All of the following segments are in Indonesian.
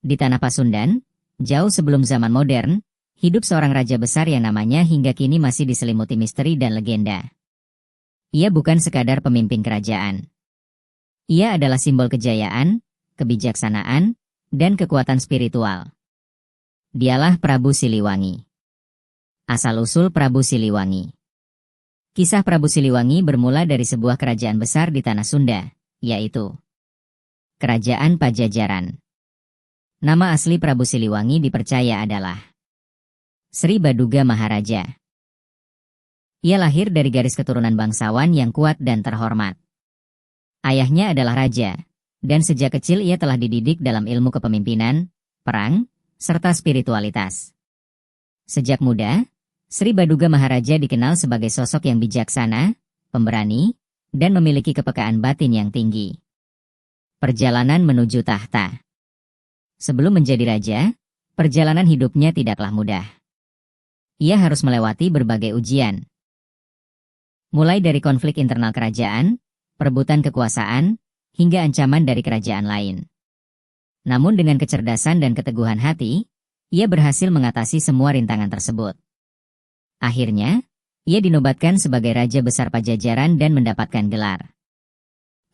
Di tanah Pasundan, jauh sebelum zaman modern, hidup seorang raja besar yang namanya hingga kini masih diselimuti misteri dan legenda. Ia bukan sekadar pemimpin kerajaan. Ia adalah simbol kejayaan, kebijaksanaan, dan kekuatan spiritual. Dialah Prabu Siliwangi. Asal-usul Prabu Siliwangi. Kisah Prabu Siliwangi bermula dari sebuah kerajaan besar di tanah Sunda, yaitu Kerajaan Pajajaran. Nama asli Prabu Siliwangi dipercaya adalah Sri Baduga Maharaja. Ia lahir dari garis keturunan bangsawan yang kuat dan terhormat. Ayahnya adalah raja, dan sejak kecil ia telah dididik dalam ilmu kepemimpinan, perang, serta spiritualitas. Sejak muda, Sri Baduga Maharaja dikenal sebagai sosok yang bijaksana, pemberani, dan memiliki kepekaan batin yang tinggi. Perjalanan menuju tahta. Sebelum menjadi raja, perjalanan hidupnya tidaklah mudah. Ia harus melewati berbagai ujian. Mulai dari konflik internal kerajaan, perebutan kekuasaan, hingga ancaman dari kerajaan lain. Namun dengan kecerdasan dan keteguhan hati, ia berhasil mengatasi semua rintangan tersebut. Akhirnya, ia dinobatkan sebagai Raja Besar Pajajaran dan mendapatkan gelar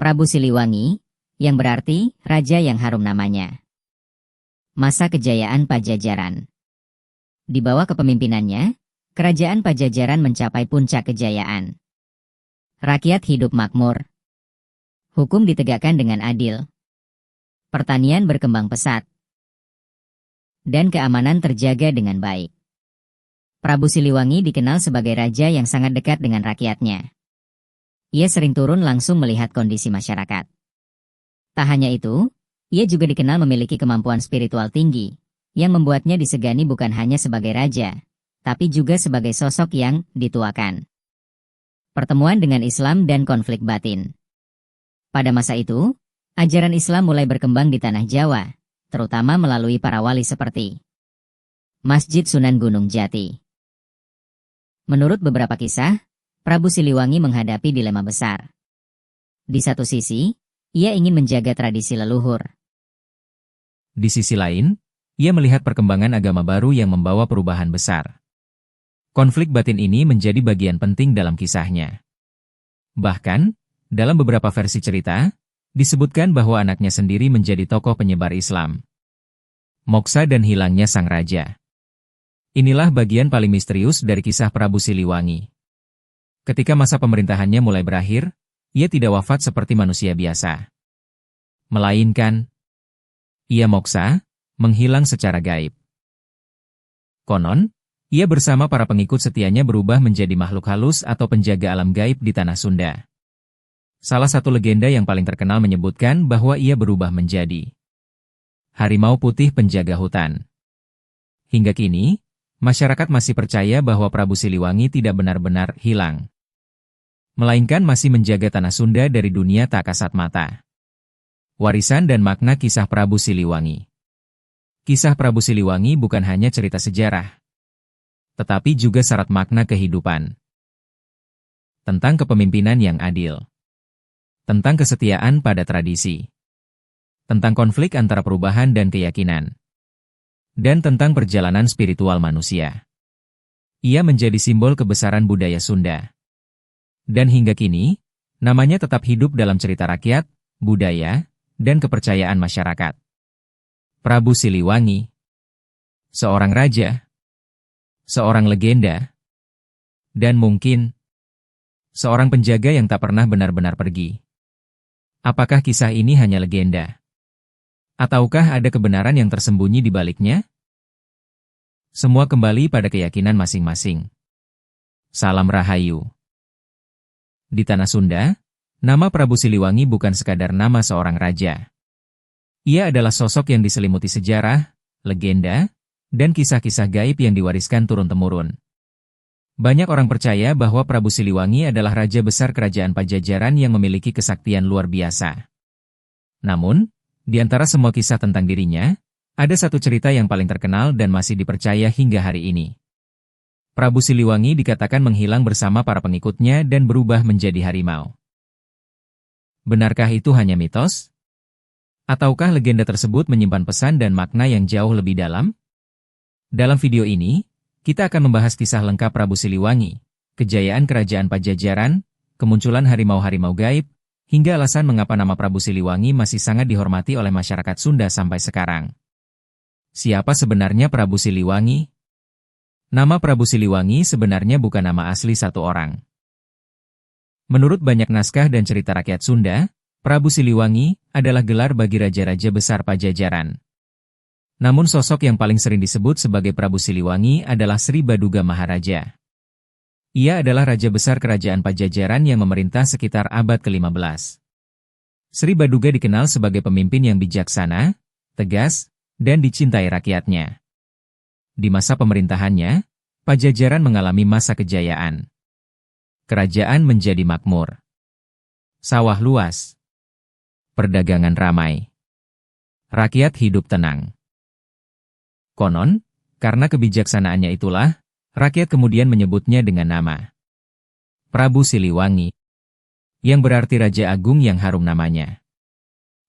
Prabu Siliwangi, yang berarti raja yang harum namanya. Masa kejayaan Pajajaran. Di bawah kepemimpinannya, kerajaan Pajajaran mencapai puncak kejayaan. Rakyat hidup makmur. Hukum ditegakkan dengan adil. Pertanian berkembang pesat. Dan keamanan terjaga dengan baik. Prabu Siliwangi dikenal sebagai raja yang sangat dekat dengan rakyatnya. Ia sering turun langsung melihat kondisi masyarakat. Tak hanya itu, ia juga dikenal memiliki kemampuan spiritual tinggi, yang membuatnya disegani bukan hanya sebagai raja, tapi juga sebagai sosok yang dituakan. Pertemuan dengan Islam dan konflik batin. Pada masa itu, ajaran Islam mulai berkembang di tanah Jawa, terutama melalui para wali seperti Masjid Sunan Gunung Jati. Menurut beberapa kisah, Prabu Siliwangi menghadapi dilema besar. Di satu sisi, ia ingin menjaga tradisi leluhur. Di sisi lain, ia melihat perkembangan agama baru yang membawa perubahan besar. Konflik batin ini menjadi bagian penting dalam kisahnya. Bahkan, dalam beberapa versi cerita, disebutkan bahwa anaknya sendiri menjadi tokoh penyebar Islam. Moksa dan hilangnya sang raja. Inilah bagian paling misterius dari kisah Prabu Siliwangi. Ketika masa pemerintahannya mulai berakhir, ia tidak wafat seperti manusia biasa. Melainkan, ia moksa, menghilang secara gaib. Konon, ia bersama para pengikut setianya berubah menjadi makhluk halus atau penjaga alam gaib di tanah Sunda. Salah satu legenda yang paling terkenal menyebutkan bahwa ia berubah menjadi harimau putih penjaga hutan. Hingga kini, masyarakat masih percaya bahwa Prabu Siliwangi tidak benar-benar hilang, melainkan masih menjaga tanah Sunda dari dunia tak kasat mata. Warisan dan makna kisah Prabu Siliwangi. Kisah Prabu Siliwangi bukan hanya cerita sejarah, tetapi juga syarat makna kehidupan. Tentang kepemimpinan yang adil. Tentang kesetiaan pada tradisi. Tentang konflik antara perubahan dan keyakinan. Dan tentang perjalanan spiritual manusia. Ia menjadi simbol kebesaran budaya Sunda. Dan hingga kini, namanya tetap hidup dalam cerita rakyat, budaya, dan kepercayaan masyarakat. Prabu Siliwangi. Seorang raja. Seorang legenda. Dan mungkin, seorang penjaga yang tak pernah benar-benar pergi. Apakah kisah ini hanya legenda? Ataukah ada kebenaran yang tersembunyi di baliknya? Semua kembali pada keyakinan masing-masing. Salam Rahayu. Di tanah Sunda, nama Prabu Siliwangi bukan sekadar nama seorang raja. Ia adalah sosok yang diselimuti sejarah, legenda, dan kisah-kisah gaib yang diwariskan turun-temurun. Banyak orang percaya bahwa Prabu Siliwangi adalah raja besar kerajaan Pajajaran yang memiliki kesaktian luar biasa. Namun, di antara semua kisah tentang dirinya, ada satu cerita yang paling terkenal dan masih dipercaya hingga hari ini. Prabu Siliwangi dikatakan menghilang bersama para pengikutnya dan berubah menjadi harimau. Benarkah itu hanya mitos? Ataukah legenda tersebut menyimpan pesan dan makna yang jauh lebih dalam? Dalam video ini, kita akan membahas kisah lengkap Prabu Siliwangi, kejayaan kerajaan Pajajaran, kemunculan harimau-harimau gaib, hingga alasan mengapa nama Prabu Siliwangi masih sangat dihormati oleh masyarakat Sunda sampai sekarang. Siapa sebenarnya Prabu Siliwangi? Nama Prabu Siliwangi sebenarnya bukan nama asli satu orang. Menurut banyak naskah dan cerita rakyat Sunda, Prabu Siliwangi adalah gelar bagi raja-raja besar Pajajaran. Namun sosok yang paling sering disebut sebagai Prabu Siliwangi adalah Sri Baduga Maharaja. Ia adalah raja besar kerajaan Pajajaran yang memerintah sekitar abad ke-15. Sri Baduga dikenal sebagai pemimpin yang bijaksana, tegas, dan dicintai rakyatnya. Di masa pemerintahannya, Pajajaran mengalami masa kejayaan. Kerajaan menjadi makmur. Sawah luas. Perdagangan ramai. Rakyat hidup tenang. Konon, karena kebijaksanaannya itulah, rakyat kemudian menyebutnya dengan nama Prabu Siliwangi, yang berarti Raja Agung yang harum namanya.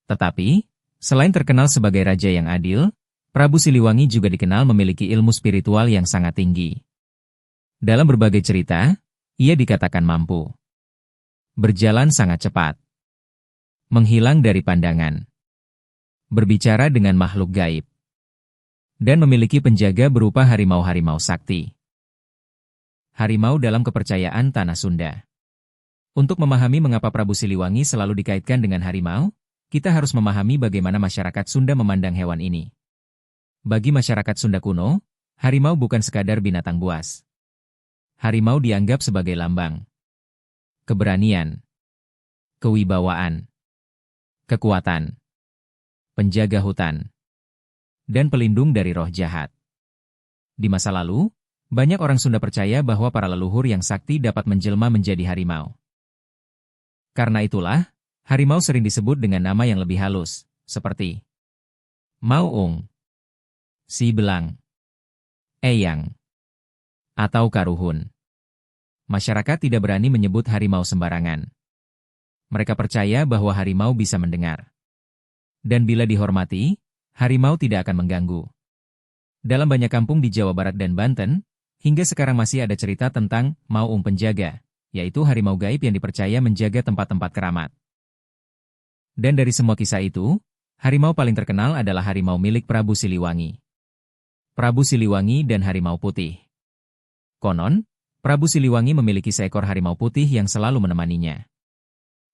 Tetapi, selain terkenal sebagai raja yang adil, Prabu Siliwangi juga dikenal memiliki ilmu spiritual yang sangat tinggi. Dalam berbagai cerita, ia dikatakan mampu berjalan sangat cepat, menghilang dari pandangan, berbicara dengan makhluk gaib, dan memiliki penjaga berupa harimau-harimau sakti. Harimau dalam kepercayaan tanah Sunda. Untuk memahami mengapa Prabu Siliwangi selalu dikaitkan dengan harimau, kita harus memahami bagaimana masyarakat Sunda memandang hewan ini. Bagi masyarakat Sunda kuno, harimau bukan sekadar binatang buas. Harimau dianggap sebagai lambang keberanian, kewibawaan, kekuatan, penjaga hutan, dan pelindung dari roh jahat. Di masa lalu, banyak orang Sunda percaya bahwa para leluhur yang sakti dapat menjelma menjadi harimau. Karena itulah, harimau sering disebut dengan nama yang lebih halus, seperti Mauung, Si Belang, Eyang, atau Karuhun. Masyarakat tidak berani menyebut harimau sembarangan. Mereka percaya bahwa harimau bisa mendengar. Dan bila dihormati, harimau tidak akan mengganggu. Dalam banyak kampung di Jawa Barat dan Banten, hingga sekarang masih ada cerita tentang Mauung Penjaga, yaitu harimau gaib yang dipercaya menjaga tempat-tempat keramat. Dan dari semua kisah itu, harimau paling terkenal adalah harimau milik Prabu Siliwangi. Prabu Siliwangi dan Harimau Putih. Konon, Prabu Siliwangi memiliki seekor harimau putih yang selalu menemaninya.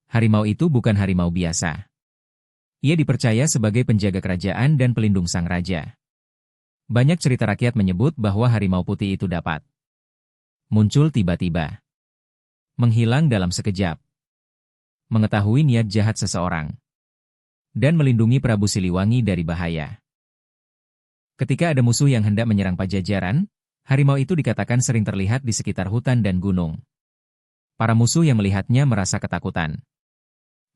Harimau itu bukan harimau biasa. Ia dipercaya sebagai penjaga kerajaan dan pelindung sang raja. Banyak cerita rakyat menyebut bahwa harimau putih itu dapat muncul tiba-tiba, menghilang dalam sekejap, mengetahui niat jahat seseorang, dan melindungi Prabu Siliwangi dari bahaya. Ketika ada musuh yang hendak menyerang Pajajaran, harimau itu dikatakan sering terlihat di sekitar hutan dan gunung. Para musuh yang melihatnya merasa ketakutan.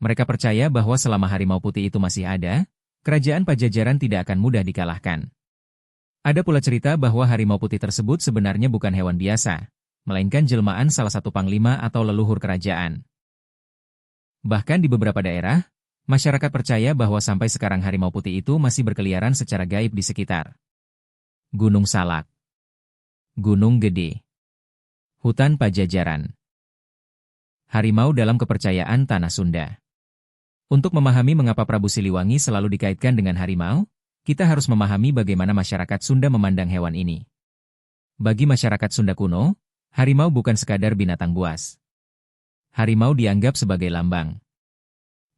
Mereka percaya bahwa selama harimau putih itu masih ada, kerajaan Pajajaran tidak akan mudah dikalahkan. Ada pula cerita bahwa harimau putih tersebut sebenarnya bukan hewan biasa, melainkan jelmaan salah satu panglima atau leluhur kerajaan. Bahkan di beberapa daerah, masyarakat percaya bahwa sampai sekarang harimau putih itu masih berkeliaran secara gaib di sekitar Gunung Salak, Gunung Gede, Hutan Pajajaran. Harimau dalam kepercayaan tanah Sunda. Untuk memahami mengapa Prabu Siliwangi selalu dikaitkan dengan harimau, kita harus memahami bagaimana masyarakat Sunda memandang hewan ini. Bagi masyarakat Sunda kuno, harimau bukan sekadar binatang buas. Harimau dianggap sebagai lambang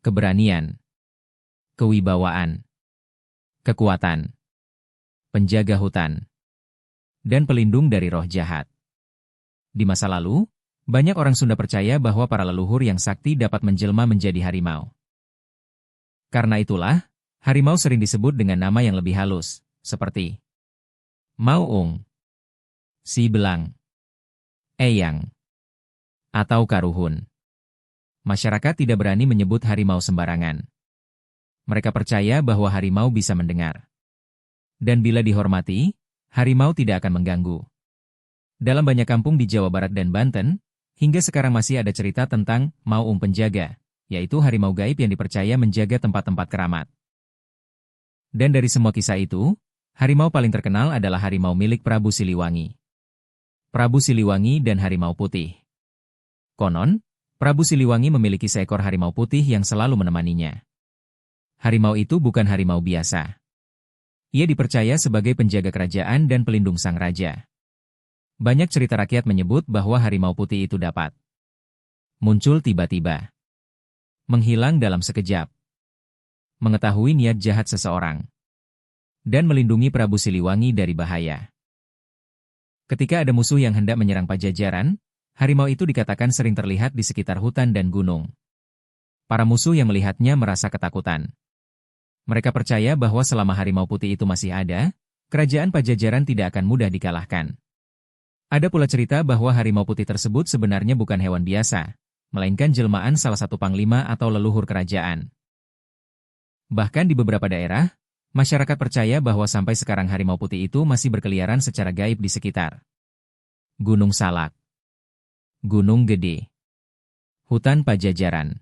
keberanian, kewibawaan, kekuatan, penjaga hutan, dan pelindung dari roh jahat. Di masa lalu, banyak orang Sunda percaya bahwa para leluhur yang sakti dapat menjelma menjadi harimau. Karena itulah, harimau sering disebut dengan nama yang lebih halus, seperti Mauung, Si Belang, Eyang, atau Karuhun. Masyarakat tidak berani menyebut harimau sembarangan. Mereka percaya bahwa harimau bisa mendengar. Dan bila dihormati, harimau tidak akan mengganggu. Dalam banyak kampung di Jawa Barat dan Banten, hingga sekarang masih ada cerita tentang Mauung Penjaga, yaitu harimau gaib yang dipercaya menjaga tempat-tempat keramat. Dan dari semua kisah itu, harimau paling terkenal adalah harimau milik Prabu Siliwangi. Prabu Siliwangi dan Harimau Putih. Konon, Prabu Siliwangi memiliki seekor harimau putih yang selalu menemaninya. Harimau itu bukan harimau biasa. Ia dipercaya sebagai penjaga kerajaan dan pelindung sang raja. Banyak cerita rakyat menyebut bahwa harimau putih itu dapat muncul tiba-tiba, menghilang dalam sekejap, mengetahui niat jahat seseorang, dan melindungi Prabu Siliwangi dari bahaya. Ketika ada musuh yang hendak menyerang Pajajaran, harimau itu dikatakan sering terlihat di sekitar hutan dan gunung. Para musuh yang melihatnya merasa ketakutan. Mereka percaya bahwa selama harimau putih itu masih ada, kerajaan Pajajaran tidak akan mudah dikalahkan. Ada pula cerita bahwa harimau putih tersebut sebenarnya bukan hewan biasa, melainkan jelmaan salah satu panglima atau leluhur kerajaan. Bahkan di beberapa daerah, masyarakat percaya bahwa sampai sekarang harimau putih itu masih berkeliaran secara gaib di sekitar Gunung Salak, Gunung Gede, hutan Pajajaran,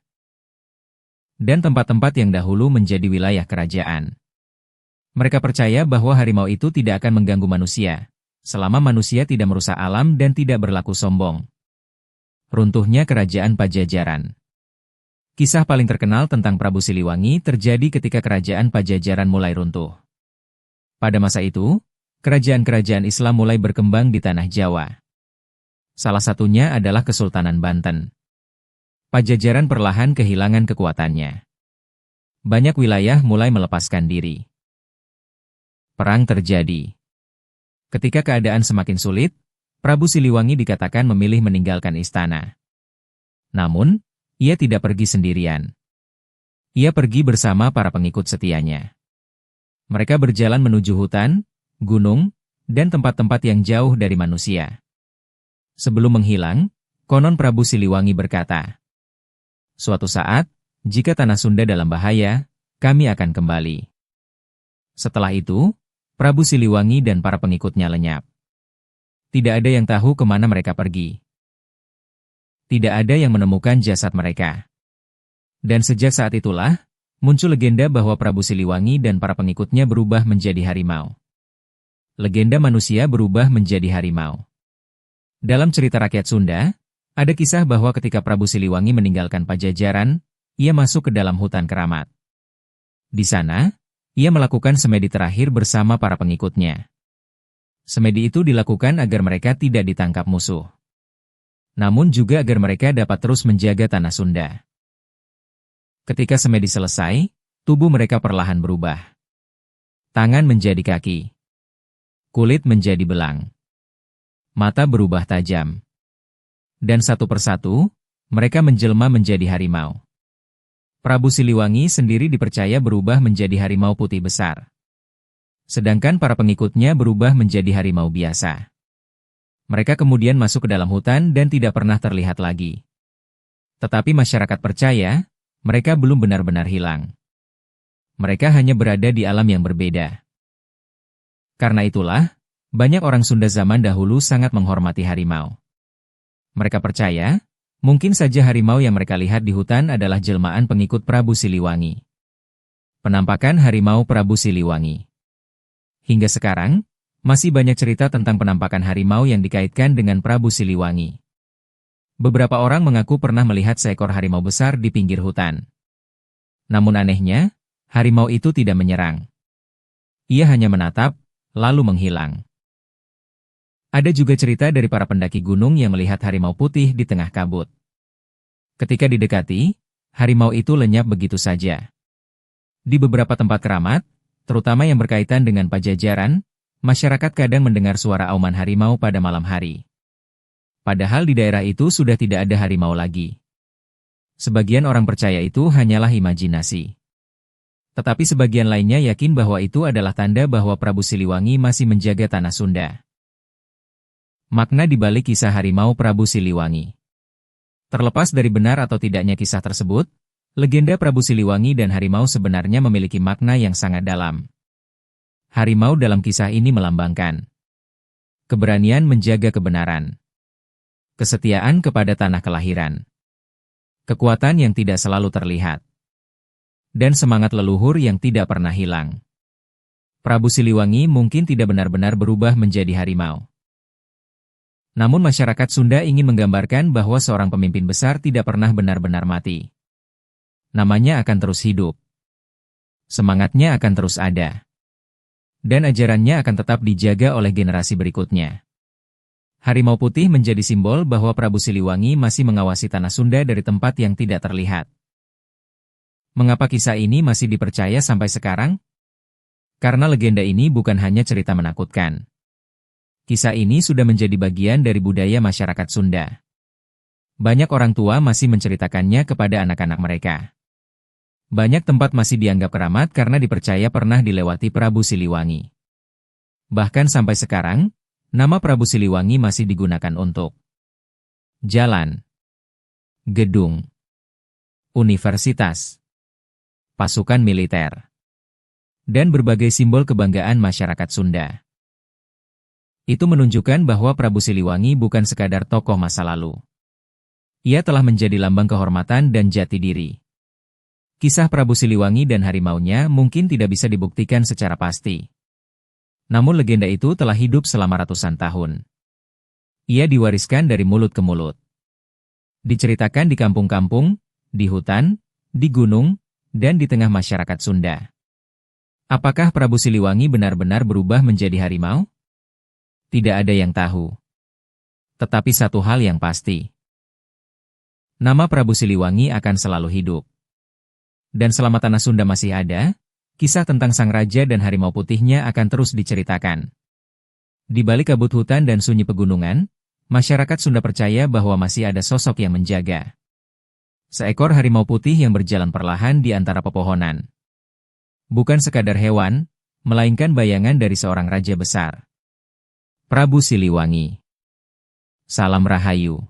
dan tempat-tempat yang dahulu menjadi wilayah kerajaan. Mereka percaya bahwa harimau itu tidak akan mengganggu manusia, selama manusia tidak merusak alam dan tidak berlaku sombong. Runtuhnya kerajaan Pajajaran. Kisah paling terkenal tentang Prabu Siliwangi terjadi ketika kerajaan Pajajaran mulai runtuh. Pada masa itu, kerajaan-kerajaan Islam mulai berkembang di tanah Jawa. Salah satunya adalah Kesultanan Banten. Pajajaran perlahan kehilangan kekuatannya. Banyak wilayah mulai melepaskan diri. Perang terjadi. Ketika keadaan semakin sulit, Prabu Siliwangi dikatakan memilih meninggalkan istana. Namun, ia tidak pergi sendirian. Ia pergi bersama para pengikut setianya. Mereka berjalan menuju hutan, gunung, dan tempat-tempat yang jauh dari manusia. Sebelum menghilang, konon Prabu Siliwangi berkata, "Suatu saat, jika tanah Sunda dalam bahaya, kami akan kembali." Setelah itu, Prabu Siliwangi dan para pengikutnya lenyap. Tidak ada yang tahu kemana mereka pergi. Tidak ada yang menemukan jasad mereka. Dan sejak saat itulah, muncul legenda bahwa Prabu Siliwangi dan para pengikutnya berubah menjadi harimau. Legenda manusia berubah menjadi harimau. Dalam cerita rakyat Sunda, ada kisah bahwa ketika Prabu Siliwangi meninggalkan Pajajaran, ia masuk ke dalam hutan keramat. Di sana, ia melakukan semedi terakhir bersama para pengikutnya. Semedi itu dilakukan agar mereka tidak ditangkap musuh. Namun juga agar mereka dapat terus menjaga tanah Sunda. Ketika semedi selesai, tubuh mereka perlahan berubah. Tangan menjadi kaki. Kulit menjadi belang. Mata berubah tajam. Dan satu persatu, mereka menjelma menjadi harimau. Prabu Siliwangi sendiri dipercaya berubah menjadi harimau putih besar. Sedangkan para pengikutnya berubah menjadi harimau biasa. Mereka kemudian masuk ke dalam hutan dan tidak pernah terlihat lagi. Tetapi masyarakat percaya, mereka belum benar-benar hilang. Mereka hanya berada di alam yang berbeda. Karena itulah, banyak orang Sunda zaman dahulu sangat menghormati harimau. Mereka percaya, mungkin saja harimau yang mereka lihat di hutan adalah jelmaan pengikut Prabu Siliwangi. Penampakan harimau Prabu Siliwangi. Hingga sekarang, masih banyak cerita tentang penampakan harimau yang dikaitkan dengan Prabu Siliwangi. Beberapa orang mengaku pernah melihat seekor harimau besar di pinggir hutan. Namun anehnya, harimau itu tidak menyerang. Ia hanya menatap, lalu menghilang. Ada juga cerita dari para pendaki gunung yang melihat harimau putih di tengah kabut. Ketika didekati, harimau itu lenyap begitu saja. Di beberapa tempat keramat, terutama yang berkaitan dengan Pajajaran, masyarakat kadang mendengar suara auman harimau pada malam hari. Padahal di daerah itu sudah tidak ada harimau lagi. Sebagian orang percaya itu hanyalah imajinasi. Tetapi sebagian lainnya yakin bahwa itu adalah tanda bahwa Prabu Siliwangi masih menjaga tanah Sunda. Makna di balik kisah harimau Prabu Siliwangi. Terlepas dari benar atau tidaknya kisah tersebut, legenda Prabu Siliwangi dan harimau sebenarnya memiliki makna yang sangat dalam. Harimau dalam kisah ini melambangkan keberanian menjaga kebenaran, kesetiaan kepada tanah kelahiran, kekuatan yang tidak selalu terlihat, dan semangat leluhur yang tidak pernah hilang. Prabu Siliwangi mungkin tidak benar-benar berubah menjadi harimau. Namun masyarakat Sunda ingin menggambarkan bahwa seorang pemimpin besar tidak pernah benar-benar mati. Namanya akan terus hidup. Semangatnya akan terus ada. Dan ajarannya akan tetap dijaga oleh generasi berikutnya. Harimau putih menjadi simbol bahwa Prabu Siliwangi masih mengawasi tanah Sunda dari tempat yang tidak terlihat. Mengapa kisah ini masih dipercaya sampai sekarang? Karena legenda ini bukan hanya cerita menakutkan. Kisah ini sudah menjadi bagian dari budaya masyarakat Sunda. Banyak orang tua masih menceritakannya kepada anak-anak mereka. Banyak tempat masih dianggap keramat karena dipercaya pernah dilewati Prabu Siliwangi. Bahkan sampai sekarang, nama Prabu Siliwangi masih digunakan untuk jalan, gedung, universitas, pasukan militer, dan berbagai simbol kebanggaan masyarakat Sunda. Itu menunjukkan bahwa Prabu Siliwangi bukan sekadar tokoh masa lalu. Ia telah menjadi lambang kehormatan dan jati diri. Kisah Prabu Siliwangi dan harimaunya mungkin tidak bisa dibuktikan secara pasti. Namun legenda itu telah hidup selama ratusan tahun. Ia diwariskan dari mulut ke mulut. Diceritakan di kampung-kampung, di hutan, di gunung, dan di tengah masyarakat Sunda. Apakah Prabu Siliwangi benar-benar berubah menjadi harimau? Tidak ada yang tahu. Tetapi satu hal yang pasti. Nama Prabu Siliwangi akan selalu hidup. Dan selama tanah Sunda masih ada, kisah tentang sang raja dan harimau putihnya akan terus diceritakan. Di balik kabut hutan dan sunyi pegunungan, masyarakat Sunda percaya bahwa masih ada sosok yang menjaga. Seekor harimau putih yang berjalan perlahan di antara pepohonan. Bukan sekadar hewan, melainkan bayangan dari seorang raja besar. Prabu Siliwangi. Salam Rahayu.